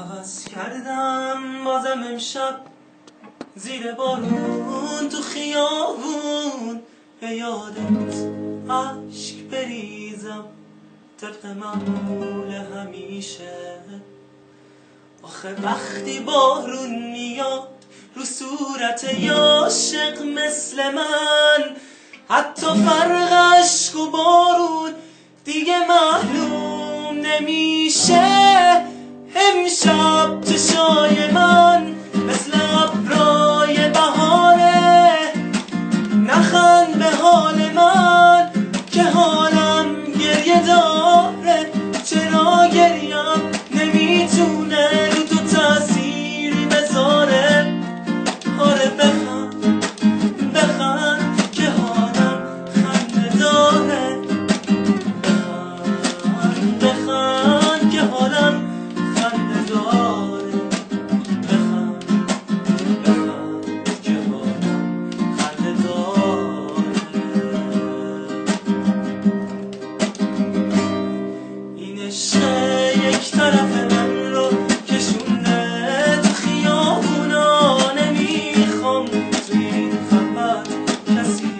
هوس کردم بازم امشب زیر بارون تو خیابون به یادت عشق بریزم طبق معمول همیشه. آخه وقتی بارون میاد رو صورت عاشق مثل من، حتی فرق عشق و بارون دیگه معلوم نمیشه. امشب چشای من مثل ابرای بهاره، نخند به حال من که حالم گریه داره. چرا گریم نمیتونه رو تو تأثیری بذاره؟ آره بخند بخند که حالم خنده داره. بخند بخند که حالم خنده داره. بخند بخند که حالم خنده داره. این عشق یک طرف من رو کشونه تو خیابونا، نمیخوام تو این خبر کسی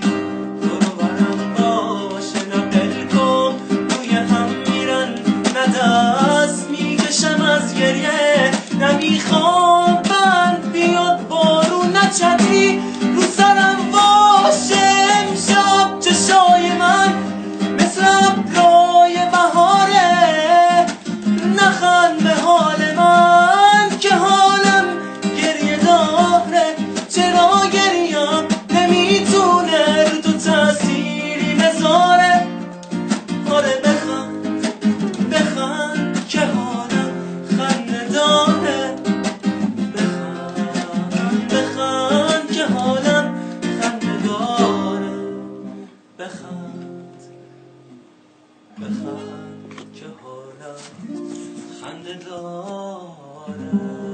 دور و برم باشه. نه بلکم روی هم میرن، نه دست میکشم از گریه. نمیخوام بند بیاد بارون، نه چتری رو سرم باشه. امشب چشای من مثل ابرای بهاره، نخند به حال من که حالم گریه داره. چرا گریم نمیتونه رو تو تأثیری بذاره؟ آره بخند بخند که حالم خنده داره. بخند بخند که حالم خنده داره. بخند بخند که حالم خنده داره.